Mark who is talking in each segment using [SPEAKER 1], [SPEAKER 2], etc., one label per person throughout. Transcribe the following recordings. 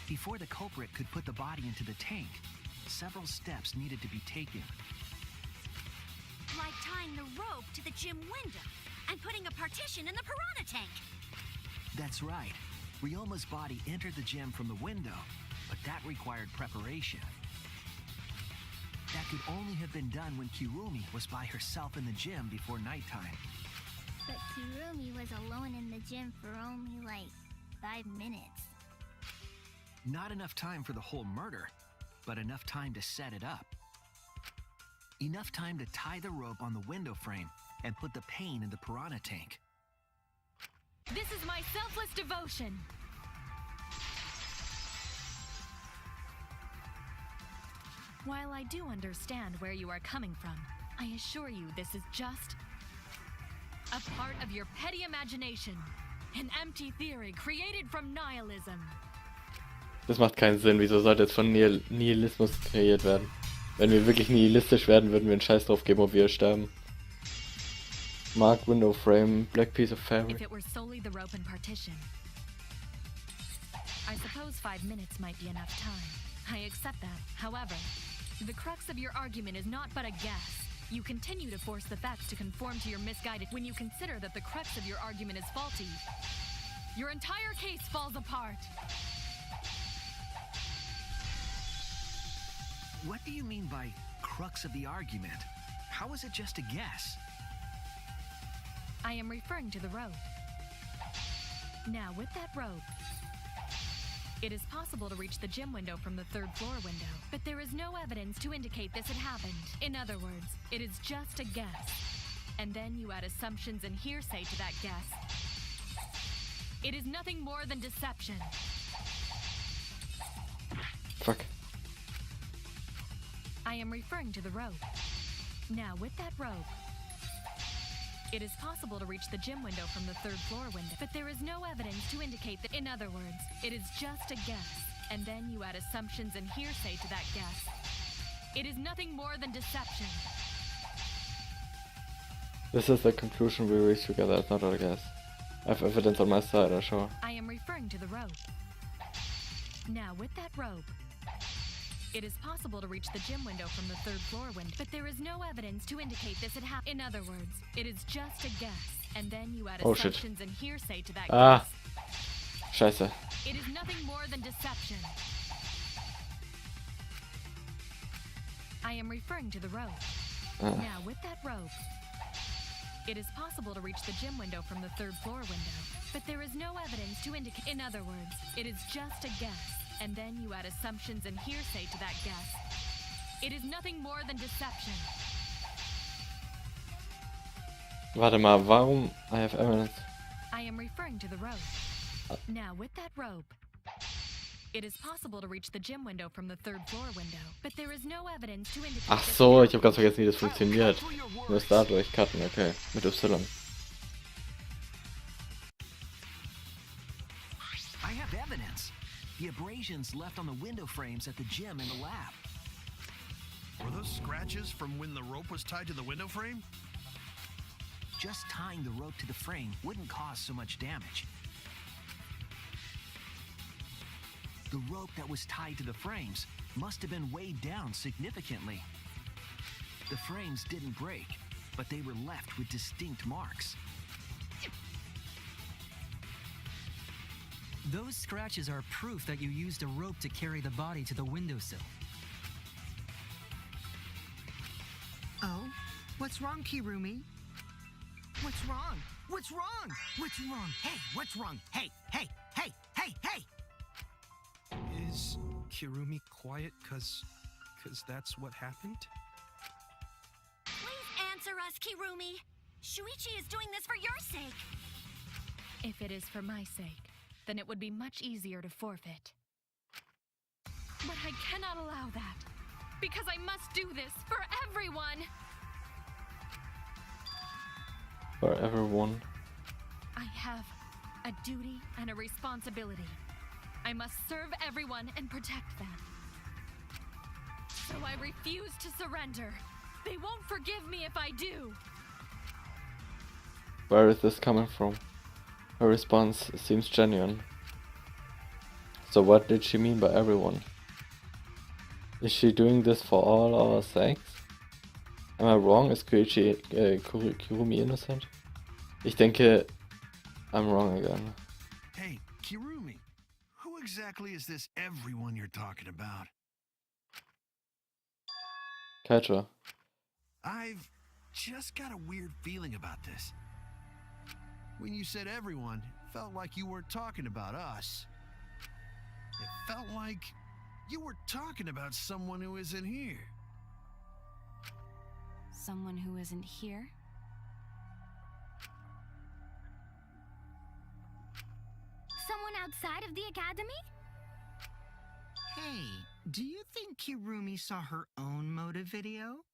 [SPEAKER 1] Before the culprit could put the body into the tank, several steps needed to be taken.
[SPEAKER 2] Like tying the rope to the gym window and putting a partition in the piranha tank.
[SPEAKER 1] That's right. Ryoma's body entered the gym from the window, but that required preparation. That could only have been done when Kirumi was by herself in the gym before nighttime.
[SPEAKER 3] But Kirumi was alone in the gym for only like 5 minutes.
[SPEAKER 1] Not enough time for the whole murder, but enough time to set it up. Enough time to tie the rope on the window frame and put the pain in the piranha tank.
[SPEAKER 4] This is my selfless devotion. While I do understand where you are coming from, I assure you this is just a part of your petty imagination. An empty theory created from nihilism.
[SPEAKER 5] Das macht keinen Sinn. Wieso sollte jetzt von Nihilismus kreiert werden? Wenn wir wirklich nihilistisch werden, würden wir einen Scheiß drauf geben, ob wir sterben. Mark window frame, black piece of fabric.
[SPEAKER 4] If it were solely the rope and partition, I suppose 5 minutes might be enough time. I accept that. However, the crux of your argument is not but a guess. You continue to force the facts to conform to your misguided. When you consider that the crux of your argument is faulty, your entire case falls apart.
[SPEAKER 1] What do you mean by crux of the argument? How is it just a guess?
[SPEAKER 4] I am referring to the rope. Now, with that rope, it is possible to reach the gym window from the 3rd floor window, but there is no evidence to indicate this had happened. In other words, it is just a guess. And then you add assumptions and hearsay to that guess. It is nothing more than deception.
[SPEAKER 5] Fuck.
[SPEAKER 4] I am referring to the rope. Now, with that rope, it is possible to reach the gym window from the 3rd floor window, but there is no evidence to indicate that. In other words, it is just a guess, and then you add assumptions and hearsay to that guess. It is nothing more than deception.
[SPEAKER 5] This is the conclusion we reached together. It's not a guess. I have evidence on my side, I'm sure.
[SPEAKER 4] I am referring to the rope. Now, with that rope, it is possible to reach the gym window from the 3rd floor window, but there is no evidence to indicate this had happened. In other words, it is just a guess, and then you add assumptions and hearsay to that guess.
[SPEAKER 5] Scheiße.
[SPEAKER 4] It is nothing more than deception. I am referring to the rope. Now, with that rope, it is possible to reach the gym window from the 3rd floor window, but there is no evidence to indicate. In other words, it is just a guess, and then you add assumptions and hearsay to that guess. It is nothing more than deception.
[SPEAKER 5] Warte mal, warum? I have evidence.
[SPEAKER 4] I am referring to the rope. Now, with that rope, it is possible to reach the gym window from the 3rd floor window, but there is no evidence to indicate.
[SPEAKER 5] Ach so, ich habe ganz vergessen, wie das funktioniert. Nur ist dadurch cutten, okay, mit Y.
[SPEAKER 1] I have evidence. The abrasions left on the window frames at the gym and the lab.
[SPEAKER 6] Were those scratches from when the rope was tied to the window frame?
[SPEAKER 1] Just tying the rope to the frame wouldn't cause so much damage. The rope that was tied to the frames must have been weighed down significantly. The frames didn't break, but they were left with distinct marks.
[SPEAKER 7] Those scratches are proof that you used a rope to carry the body to the windowsill.
[SPEAKER 8] Oh? What's wrong, Kirumi? What's wrong? What's wrong? What's wrong? Hey, what's wrong? Hey, hey, hey, hey, hey!
[SPEAKER 6] Is Kirumi quiet cause that's what happened?
[SPEAKER 2] Please answer us, Kirumi. Shuichi is doing this for your sake.
[SPEAKER 4] If it is for my sake, then it would be much easier to forfeit. But I cannot allow that, because I must do this for everyone.
[SPEAKER 5] For everyone.
[SPEAKER 4] I have a duty and a responsibility. I must serve everyone and protect them. So I refuse to surrender. They won't forgive me if I do.
[SPEAKER 5] Where is this coming from? Her response seems genuine. So what did she mean by everyone? Is she doing this for all our sakes? Am I wrong? Is Kirumi innocent? Ich denke, I'm wrong again.
[SPEAKER 6] Hey, Kirumi, who exactly is this everyone you're talking about?
[SPEAKER 5] Kaito.
[SPEAKER 6] I've just got a weird feeling about this. When you said everyone, it felt like you weren't talking about us. It felt like you were talking about someone who isn't here.
[SPEAKER 2] Someone who isn't here?
[SPEAKER 3] Someone outside of the academy?
[SPEAKER 8] Hey, do you think Kirumi saw her own motive video?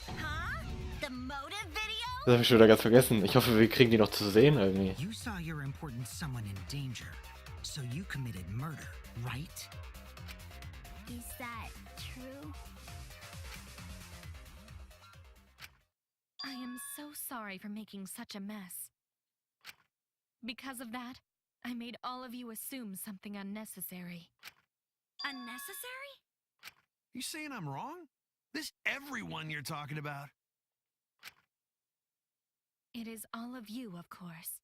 [SPEAKER 2] Huh? The motive video?
[SPEAKER 5] Das habe ich schon wieder ganz vergessen. Ich hoffe, wir kriegen die noch zu sehen irgendwie.
[SPEAKER 8] You saw your important someone in danger, so you committed murder, right?
[SPEAKER 3] Is that true?
[SPEAKER 4] I am so sorry for making such a mess. Because of that, I made all of you assume something unnecessary.
[SPEAKER 2] Unnecessary?
[SPEAKER 6] You saying I'm wrong? This everyone you're talking about?
[SPEAKER 4] It is all of you, of course.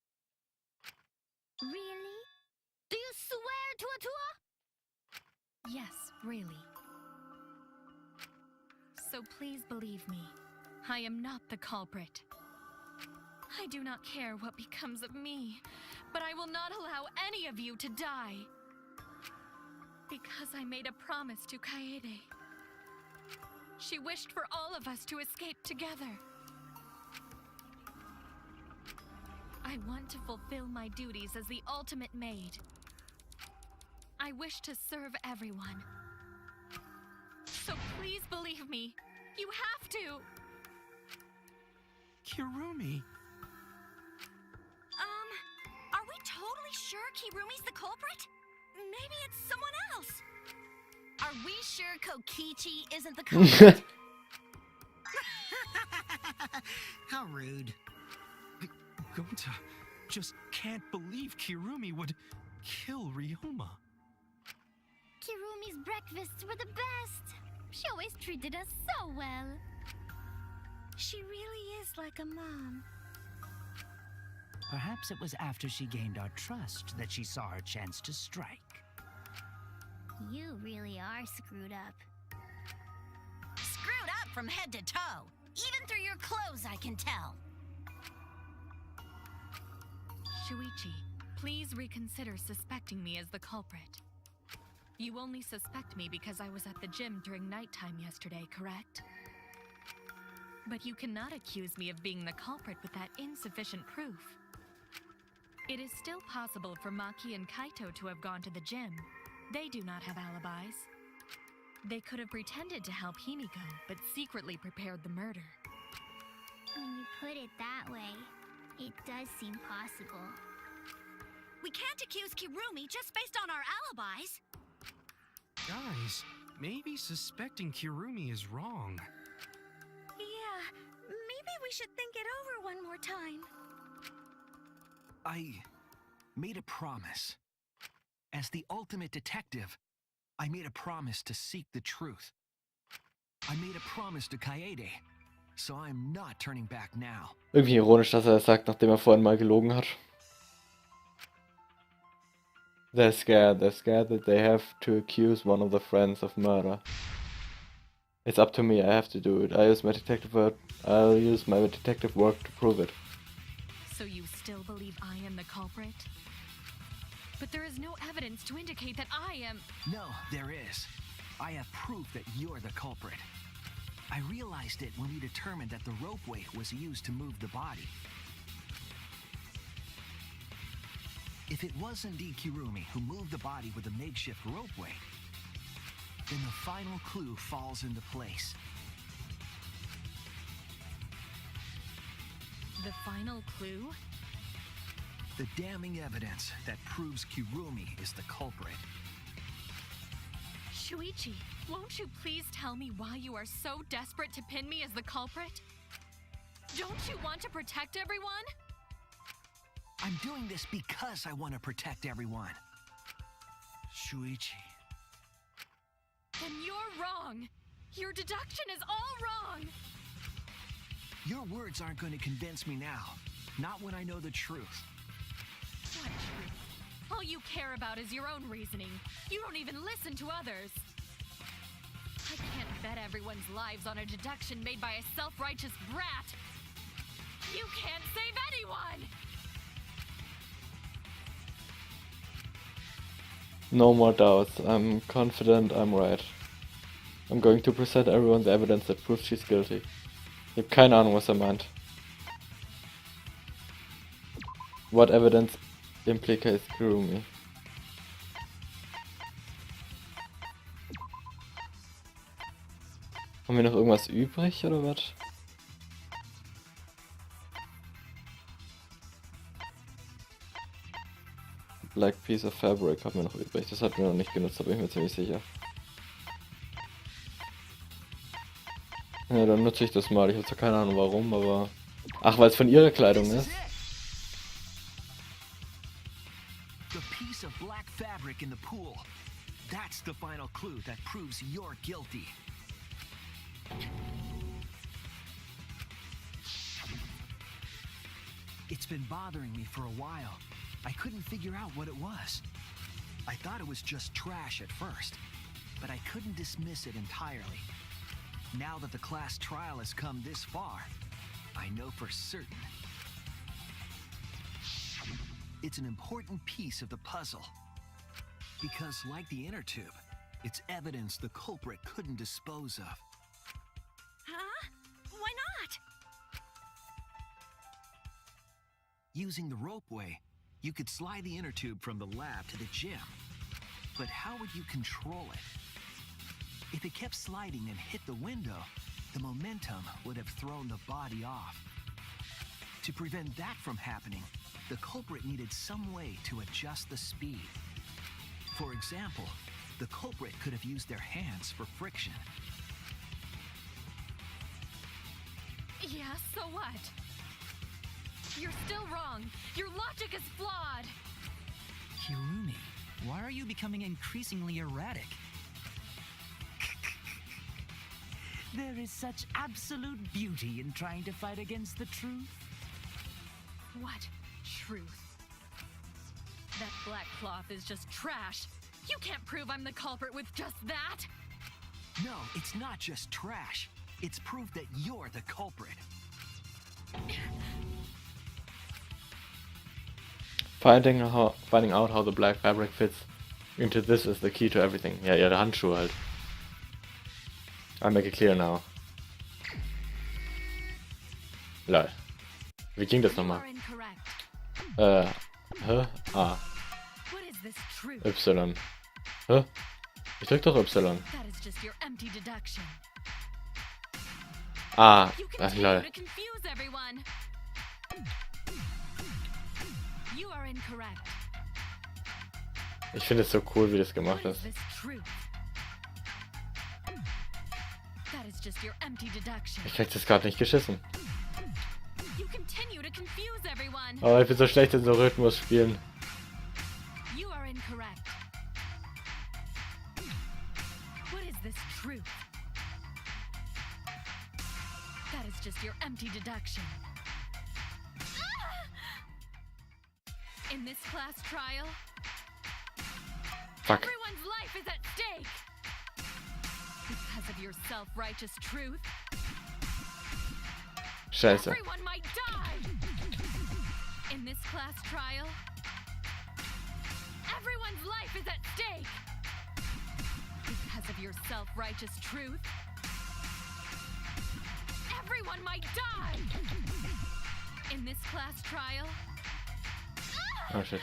[SPEAKER 3] Really? Do you swear to a tour?
[SPEAKER 4] Yes, really. So please believe me, I am not the culprit. I do not care what becomes of me, but I will not allow any of you to die. Because I made a promise to Kaede. She wished for all of us to escape together. I want to fulfill my duties as the ultimate maid. I wish to serve everyone. So please believe me. You have to.
[SPEAKER 6] Kirumi?
[SPEAKER 2] Are we totally sure Kirumi's the culprit? Maybe it's someone else. Are we sure Kokichi isn't the culprit?
[SPEAKER 8] How rude.
[SPEAKER 9] Gonta just can't believe Kirumi would kill Ryoma.
[SPEAKER 3] Kirumi's breakfasts were the best. She always treated us so well.
[SPEAKER 2] She really is like a mom.
[SPEAKER 7] Perhaps it was after she gained our trust that she saw her chance to strike.
[SPEAKER 3] You really are screwed up.
[SPEAKER 2] Screwed up from head to toe. Even through your clothes, I can tell.
[SPEAKER 4] Shuichi, please reconsider suspecting me as the culprit. You only suspect me because I was at the gym during nighttime yesterday, correct? But you cannot accuse me of being the culprit with that insufficient proof. It is still possible for Maki and Kaito to have gone to the gym. They do not have alibis. They could have pretended to help Himiko, but secretly prepared the murder.
[SPEAKER 3] When you put it that way, it does seem possible.
[SPEAKER 2] We can't accuse Kirumi just based on our alibis.
[SPEAKER 9] Guys, maybe suspecting Kirumi is wrong.
[SPEAKER 2] Yeah, maybe we should think it over one more time.
[SPEAKER 1] I made a promise. As the ultimate detective, I made a promise to seek the truth. I made a promise to Kaede, so I'm not turning back now.
[SPEAKER 5] Irgendwie ironisch, dass er das sagt, nachdem er vorhin mal gelogen hat. They're scared that they have to accuse one of the friends of murder. It's up to me, I have to do it. I'll use my detective work to prove it.
[SPEAKER 4] So you still believe I am the culprit? But there is no evidence to indicate that I am...
[SPEAKER 1] No, there is. I have proof that you're the culprit. I realized it when we determined that the ropeway was used to move the body. If it was indeed Kirumi who moved the body with the makeshift ropeway, then the final clue falls into place.
[SPEAKER 4] The final clue?
[SPEAKER 1] The damning evidence that proves Kirumi is the culprit.
[SPEAKER 4] Shuichi, won't you please tell me why you are so desperate to pin me as the culprit? Don't you want to protect everyone?
[SPEAKER 1] I'm doing this because I want to protect everyone.
[SPEAKER 6] Shuichi.
[SPEAKER 4] Then you're wrong. Your deduction is all wrong.
[SPEAKER 1] Your words aren't going to convince me now. Not when I know the truth.
[SPEAKER 4] What truth? All you care about is your own reasoning. You don't even listen to others. I can't bet everyone's lives on a deduction made by a self-righteous brat. You can't save anyone!
[SPEAKER 5] No more doubts. I'm confident I'm right. I'm going to present everyone the evidence that proves she's guilty. Ich habe keine Ahnung, was er meint. What evidence implicates Kirumi? Haben wir noch irgendwas übrig, oder was? Black piece of fabric haben wir noch übrig. Das hatten wir noch nicht genutzt, da bin ich mir ziemlich sicher. Ja, dann nutze ich das mal. Ich habe zwar keine Ahnung warum, aber... Ach, weil es von ihrer Kleidung ist.
[SPEAKER 1] The piece of black fabric in the pool. That's the final clue that proves you're guilty. It's been bothering me for a while. I couldn't figure out what it was. I thought it was just trash at first, but I couldn't dismiss it entirely. Now that the class trial has come this far, I know for certain. It's an important piece of the puzzle. Because, like the inner tube, it's evidence the culprit couldn't dispose of.
[SPEAKER 2] Huh? Why not?
[SPEAKER 1] Using the ropeway, you could slide the inner tube from the lab to the gym. But how would you control it? If it kept sliding and hit the window, the momentum would have thrown the body off. To prevent that from happening, the culprit needed some way to adjust the speed. For example, the culprit could have used their hands for friction.
[SPEAKER 4] Yeah, so what? You're still wrong. Your logic is flawed.
[SPEAKER 7] Kirumi, why are you becoming increasingly erratic?
[SPEAKER 10] There is such absolute beauty in trying to fight against the truth.
[SPEAKER 4] What truth? That black cloth is just trash. You can't prove I'm the culprit with just that.
[SPEAKER 1] No, it's not just trash. It's proof that you're the culprit.
[SPEAKER 5] Finding out how the black fabric fits into this is the key to everything. Ja, ihre Handschuhe halt. I make it clear now. Lol. Wie ging das nochmal? Hä? A.
[SPEAKER 4] What is this truth?
[SPEAKER 5] Y. Hä? Ich drück doch Y.
[SPEAKER 4] That is just your empty deduction.
[SPEAKER 5] Ah,
[SPEAKER 4] You
[SPEAKER 5] ach
[SPEAKER 4] continue
[SPEAKER 5] lol.
[SPEAKER 4] to confuse everyone. You are incorrect.
[SPEAKER 5] Ich finde es so cool, wie das gemacht
[SPEAKER 4] What is
[SPEAKER 5] ist.
[SPEAKER 4] this truth? That is just your empty deduction.
[SPEAKER 5] Ich krieg das gerade nicht geschissen.
[SPEAKER 4] You continue to confuse everyone.
[SPEAKER 5] Aber ich bin so schlecht in so Rhythmus spielen.
[SPEAKER 4] You are incorrect. What is this truth? That is just your empty deduction. In this class trial,
[SPEAKER 5] Fuck.
[SPEAKER 4] everyone's life is at stake. Because of your self-righteous truth,
[SPEAKER 5] Scheiße.
[SPEAKER 4] everyone might die. In this class trial, everyone's life is at stake. Because of your self-righteous truth, everyone might die. In this class trial,
[SPEAKER 5] Oh shit.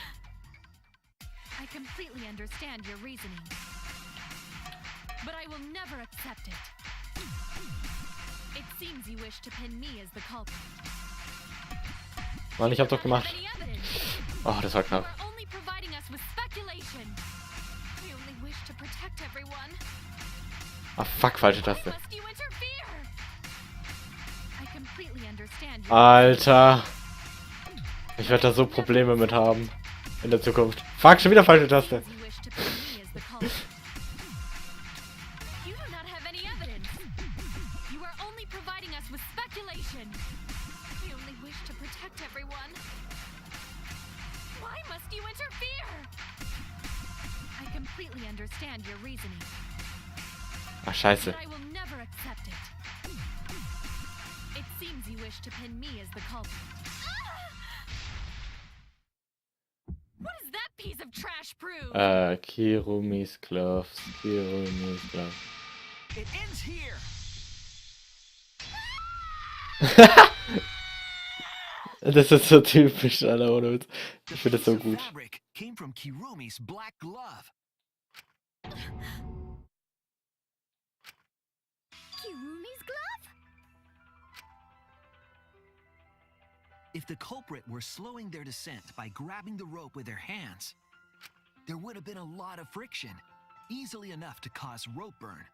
[SPEAKER 4] I completely understand your reasoning, but I will never accept it. It seems you wish to pin me as the culprit.
[SPEAKER 5] Mann, ich hab doch gemacht.
[SPEAKER 4] Any evidence?
[SPEAKER 5] Oh, das war
[SPEAKER 4] You
[SPEAKER 5] knapp.
[SPEAKER 4] are only providing us with speculation. I only wish to protect everyone.
[SPEAKER 5] Ah, fuck, falsche
[SPEAKER 4] Why
[SPEAKER 5] Taste.
[SPEAKER 4] must you interfere? I completely understand your
[SPEAKER 5] Alter. Ich werde da so Probleme mit haben. In der Zukunft. Fuck, schon wieder falsche Taste.
[SPEAKER 4] You wish to pin me as the culprit. You do not have any evidence. You are only providing us with speculation. We only wish to protect everyone. Why must you interfere? I completely understand your reasoning.
[SPEAKER 5] Ach, scheiße.
[SPEAKER 4] But I will never accept it. It seems you wish to pin me as the culprit. What does that piece of trash prove?
[SPEAKER 5] Kirumis gloves. Kirumis gloves.
[SPEAKER 1] It ends here.
[SPEAKER 5] Das ist so typisch, Alter, ohne Witz. Ich finde das so gut.
[SPEAKER 1] Fabric came from Kirumi's black glove.
[SPEAKER 3] Kirumi's glove?
[SPEAKER 1] If the culprit were slowing their descent by grabbing the rope with their hands, there would have been a lot of friction, easily enough to cause rope burn.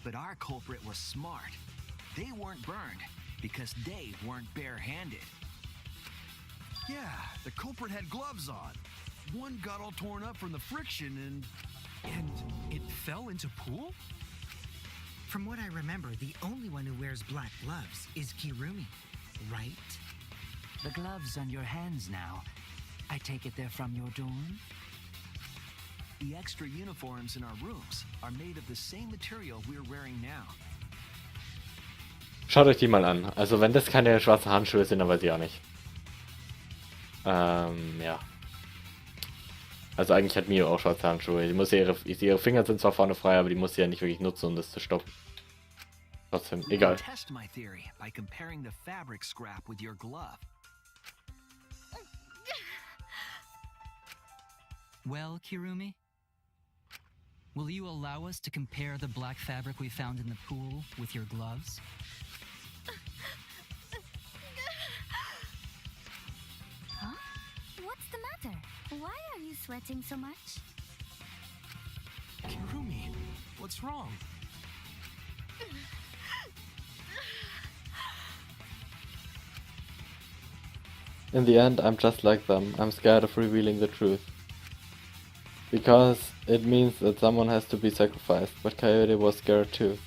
[SPEAKER 1] But our culprit was smart. They weren't burned because they weren't barehanded.
[SPEAKER 6] Yeah, the culprit had gloves on. One got all torn up from the friction
[SPEAKER 9] And it fell into pool?
[SPEAKER 8] From what I remember, the only one who wears black gloves is Kirumi, right?
[SPEAKER 10] The gloves on your hands now. I take it they're from your dorm?
[SPEAKER 1] The extra uniforms in our rooms are made of the same material we're wearing now.
[SPEAKER 5] Schaut euch die mal an. Also wenn das keine schwarzen Handschuhe sind, dann weiß ich auch nicht. Ja. Also eigentlich hat Mio auch schwarze Handschuhe. Ihre Finger sind zwar vorne frei, aber die muss sie ja nicht wirklich nutzen, um das zu stoppen. Trotzdem, egal.
[SPEAKER 1] Test my theory by comparing the fabric scrap with your glove.
[SPEAKER 7] Well, Kirumi? Will you allow us to compare the black fabric we found in the pool with your gloves?
[SPEAKER 3] Huh? What's the matter? Why are you sweating so much?
[SPEAKER 9] Kirumi, what's wrong?
[SPEAKER 5] In the end, I'm just like them. I'm scared of revealing the truth. Because it means that someone has to be sacrificed, but Coyote was scared too.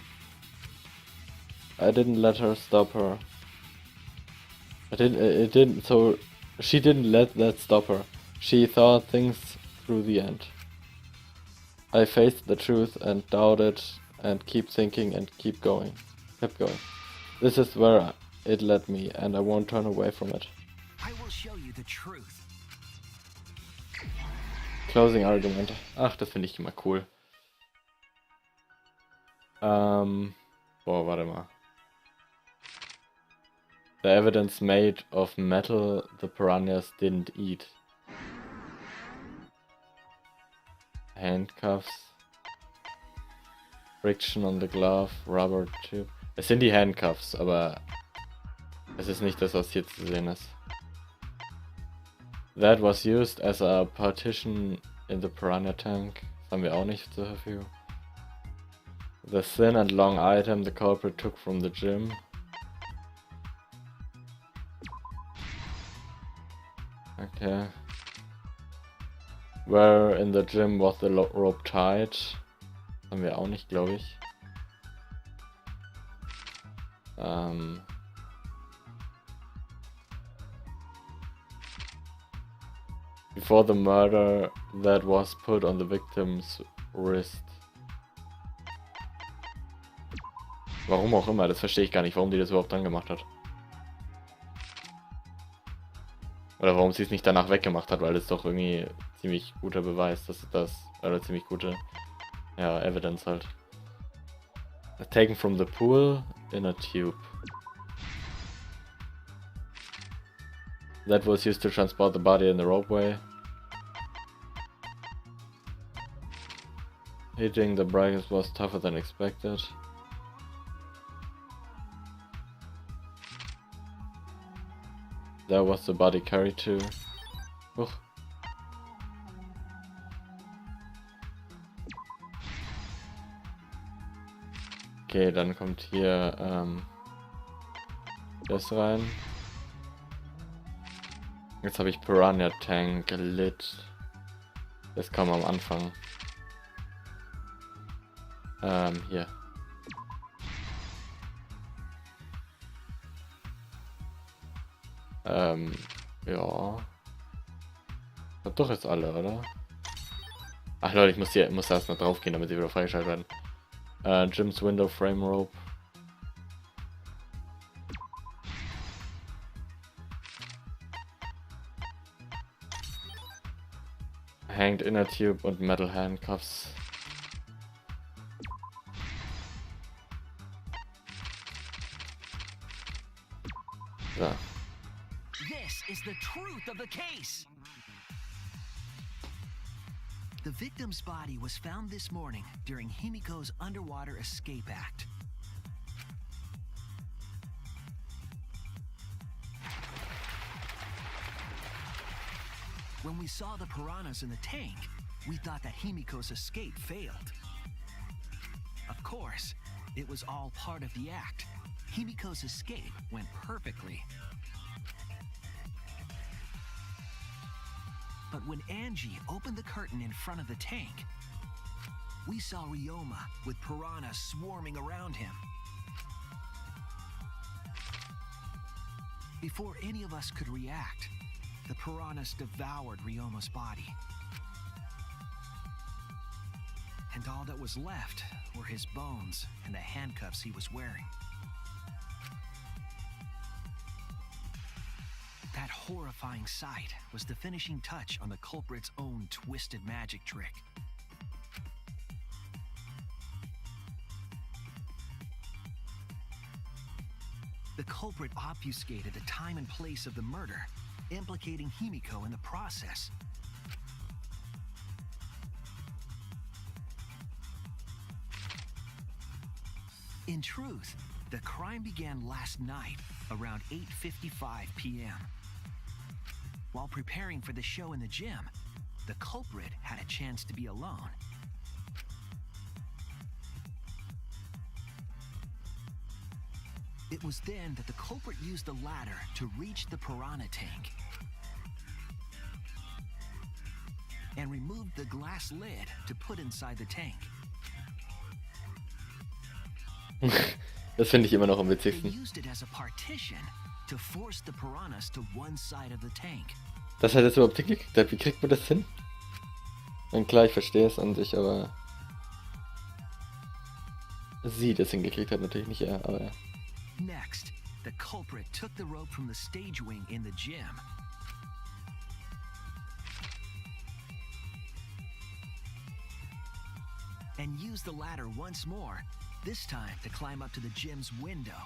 [SPEAKER 5] I didn't let her stop her. She didn't let that stop her. She thought things through the end. I faced the truth and doubted and kept thinking and kept going. This is where it led me and I won't turn away from it.
[SPEAKER 1] I will show you the truth.
[SPEAKER 5] Closing Argument. Ach, das finde ich immer cool. Warte mal. The evidence made of metal the piranhas didn't eat. Handcuffs. Friction on the glove, rubber tube. Es sind die Handcuffs, aber es ist nicht das, was hier zu sehen ist. That was used as a partition in the piranha tank. Das haben wir auch nicht zur Verfügung. The thin and long item the culprit took from the gym. Okay. Where in the gym was the rope tied? Das haben wir auch nicht, glaube ich. Before the murder that was put on the victim's wrist. Warum auch immer, das verstehe ich gar nicht, warum die das überhaupt dran gemacht hat. Oder warum sie es nicht danach weggemacht hat, weil das doch irgendwie ziemlich guter Beweis, dass das, oder ziemlich gute, ja, Evidence halt. Taken from the pool in a tube. That was used to transport the body in the ropeway. Hitting the brackets was tougher than expected. There was the body carried to. Huch. Okay, dann kommt hier das rein. Jetzt habe ich Piranha Tank Lid. Das kam am Anfang. Hier. Ja. Hat doch jetzt alle, oder? Ach Leute, ich muss erst mal drauf gehen, damit sie wieder freigeschaltet werden. Jim's Window Frame Rope. Hanged Inner Tube und Metal Handcuffs. So.
[SPEAKER 1] This is the truth of the case. The victim's body was found this morning during Himiko's underwater escape act. When we saw the piranhas in the tank, we thought that Himiko's escape failed. Of course, it was all part of the act. Himiko's escape went perfectly. But when Angie opened the curtain in front of the tank, we saw Ryoma with piranhas swarming around him. Before any of us could react, the piranhas devoured Ryoma's body. And all that was left were his bones and the handcuffs he was wearing. That horrifying sight was the finishing touch on the culprit's own twisted magic trick. The culprit obfuscated the time and place of the murder, implicating Himiko in the process. In truth, the crime began last night around 8:55 p.m. While preparing for the show in the gym, the culprit had a chance to be alone. It was then that the culprit used the ladder to reach the piranha tank and removed the glass lid to put inside the tank.
[SPEAKER 5] Das finde ich immer noch am
[SPEAKER 1] They
[SPEAKER 5] witzigsten.
[SPEAKER 1] used it as a partition to force the piranhas to one side of the tank.
[SPEAKER 5] Dass er das überhaupt hingekriegt hat, wie kriegt man das hin? Und klar, ich verstehe es an sich, aber sie das hingekriegt hat, natürlich nicht er, aber
[SPEAKER 1] Next, the culprit took the rope from the stage wing in the gym and used the ladder once more, this time to climb up to the gym's window.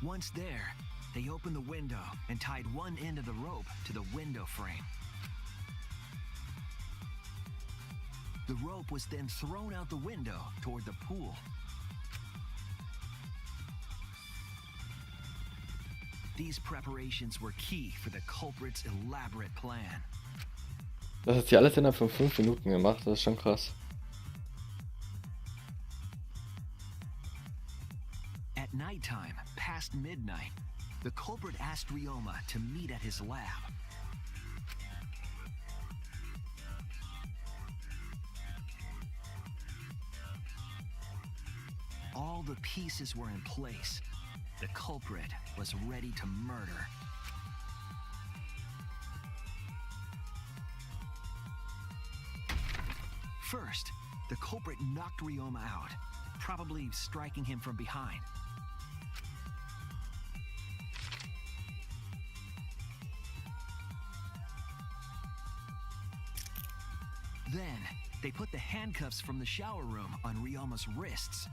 [SPEAKER 1] Once there, they opened the window and tied one end of the rope to the window frame. The rope was then thrown out the window toward the pool. These preparations were key for the culprit's elaborate plan.
[SPEAKER 5] das hat sie alles innerhalb von 5 Minuten gemacht, das ist schon krass.
[SPEAKER 1] At nighttime, past midnight, the culprit asked Ryoma to meet at his lab. All the pieces were in place. The culprit was ready to murder. First, the culprit knocked Ryoma out, probably striking him from behind. Then, they put the handcuffs from the shower room on Ryoma's wrists.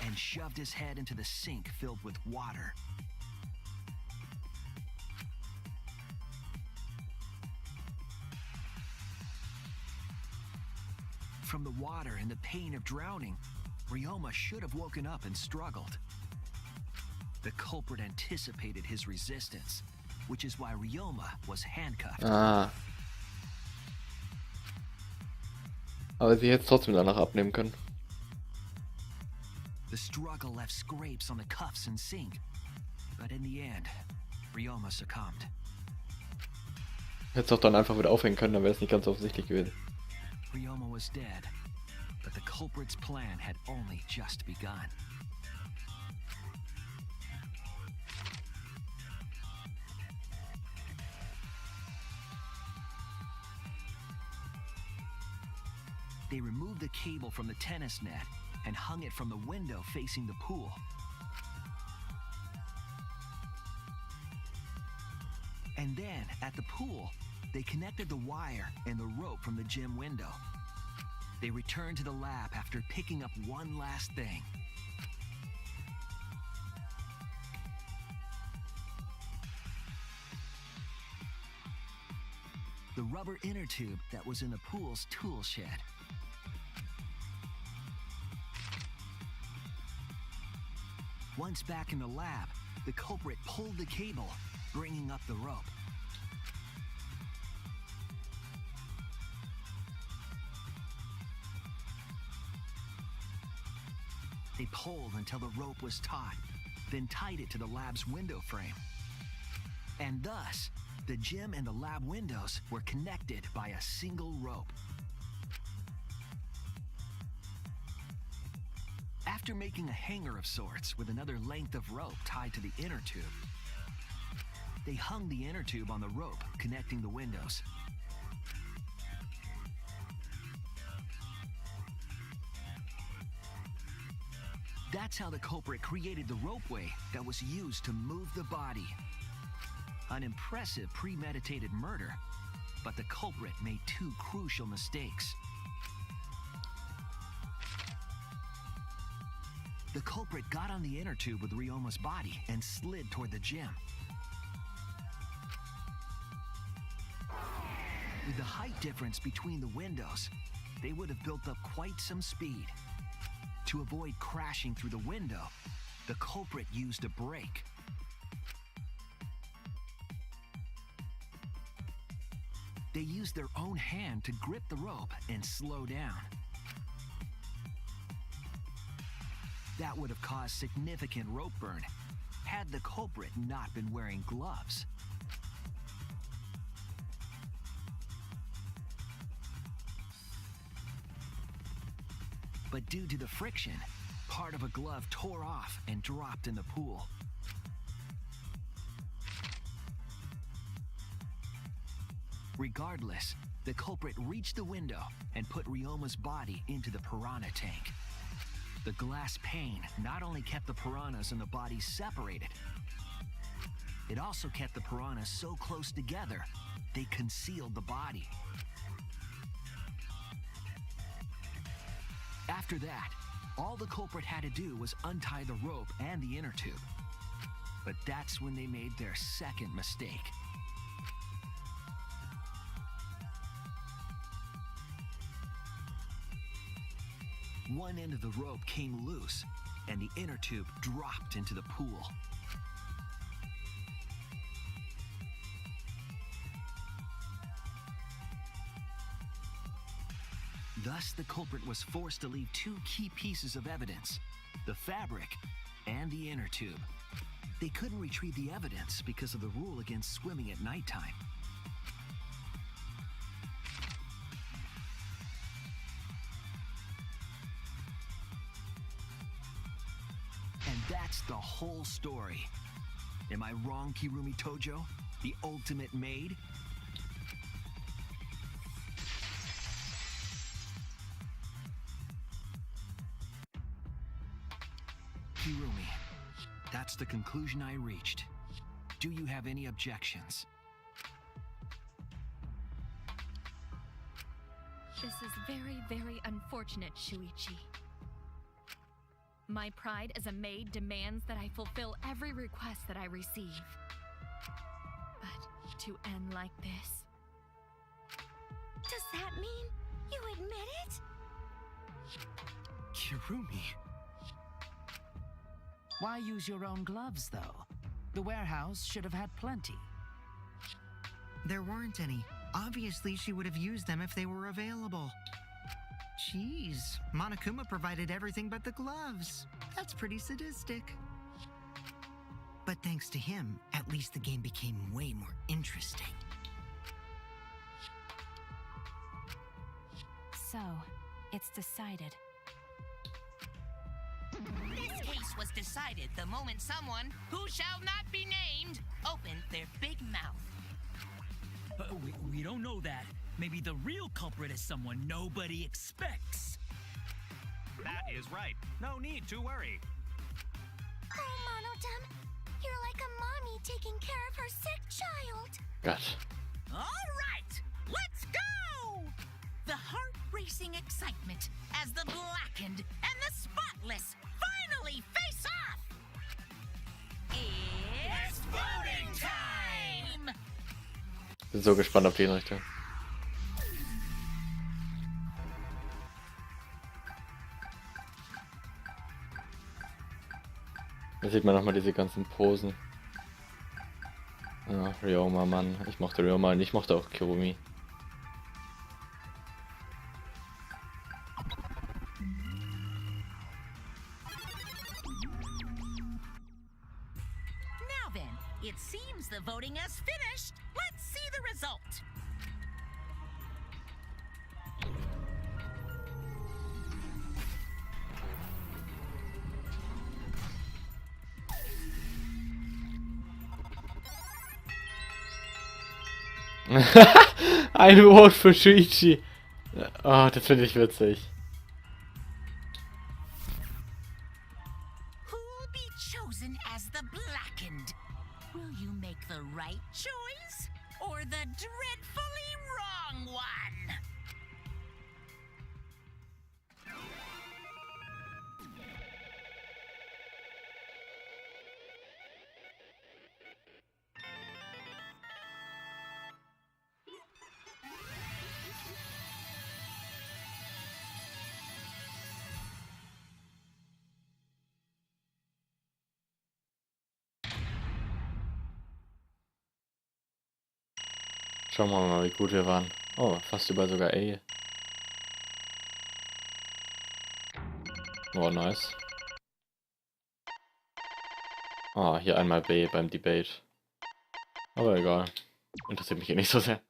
[SPEAKER 1] And shoved his head into the sink filled with water. From the water and the pain of drowning, Ryoma should have woken up and struggled. The culprit anticipated his resistance, which is why Ryoma was handcuffed.
[SPEAKER 5] Ah, Aber sie hätte es trotzdem danach abnehmen können.
[SPEAKER 1] The struggle left scrapes on the cuffs and sink, but in the end, Ryoma succumbed.
[SPEAKER 5] Hätte es auch dann einfach wieder aufhängen können, dann wäre es nicht ganz offensichtlich gewesen.
[SPEAKER 1] Ryoma was dead, but the culprit's plan had only just begun. They removed the cable from the tennis net and hung it from the window facing the pool. And then, at the pool, they connected the wire and the rope from the gym window. They returned to the lab after picking up one last thing. The rubber inner tube that was in the pool's tool shed. Once back in the lab, the culprit pulled the cable, bringing up the rope. They pulled until the rope was taut, then tied it to the lab's window frame. And thus, the gym and the lab windows were connected by a single rope. After making a hanger of sorts with another length of rope tied to the inner tube, they hung the inner tube on the rope connecting the windows. That's how the culprit created the ropeway that was used to move the body. An impressive premeditated murder, but the culprit made two crucial mistakes. The culprit got on the inner tube with Ryoma's body and slid toward the gym. With the height difference between the windows, they would have built up quite some speed. To avoid crashing through the window, the culprit used a brake. They used their own hand to grip the rope and slow down. That would have caused significant rope burn had the culprit not been wearing gloves. But due to the friction, part of a glove tore off and dropped in the pool. Regardless, the culprit reached the window and put Ryoma's body into the piranha tank. The glass pane not only kept the piranhas and the bodies separated, it also kept the piranhas so close together, they concealed the body. After that, all the culprit had to do was untie the rope and the inner tube. But that's when they made their second mistake. One end of the rope came loose, and the inner tube dropped into the pool. Thus, the culprit was forced to leave two key pieces of evidence, the fabric and the inner tube. They couldn't retrieve the evidence because of the rule against swimming at nighttime. And that's the whole story. Am I wrong, Kirumi Tojo? The ultimate maid? Kirumi, that's the conclusion I reached. Do you have any objections?
[SPEAKER 4] This is very, very unfortunate, Shuichi. My pride as a maid demands that I fulfill every request that I receive. But to end like this...
[SPEAKER 2] Does that mean you admit it?
[SPEAKER 9] Kirumi.
[SPEAKER 10] Why use your own gloves, though? The warehouse should have had plenty.
[SPEAKER 8] There weren't any. Obviously, she would have used them if they were available. Jeez, Monokuma provided everything but the gloves. That's pretty sadistic. But thanks to him, at least the game became way more interesting.
[SPEAKER 4] So, it's decided.
[SPEAKER 11] This case was decided the moment someone, who shall not be named, opened their big mouth.
[SPEAKER 10] We don't know that. Maybe the real culprit is someone nobody expects.
[SPEAKER 9] That is right. No need to worry.
[SPEAKER 3] Oh, Monodem, you're like a mommy taking care of her sick child.
[SPEAKER 5] Gott.
[SPEAKER 11] All right, let's go! The heart-racing excitement as the blackened and the spotless finally face off. It's voting time!
[SPEAKER 5] Bin so gespannt auf die Richtung. Da sieht man nochmal diese ganzen Posen. Ja, Ryoma, Mann. Ich mochte Ryoma und ich mochte auch Kirumi.
[SPEAKER 11] Now then, it seems the voting has finished. Let's see the result.
[SPEAKER 5] Ein Vote für Shuichi. Oh, das finde ich witzig.
[SPEAKER 11] Who'll be chosen as the blackened? Will you make the right choice or the dreadfully wrong one?
[SPEAKER 5] Schauen wir mal, wie gut wir waren. Oh, fast überall sogar A. Oh, nice. Oh, hier einmal B beim Debate. Aber egal. Interessiert mich eh nicht so sehr.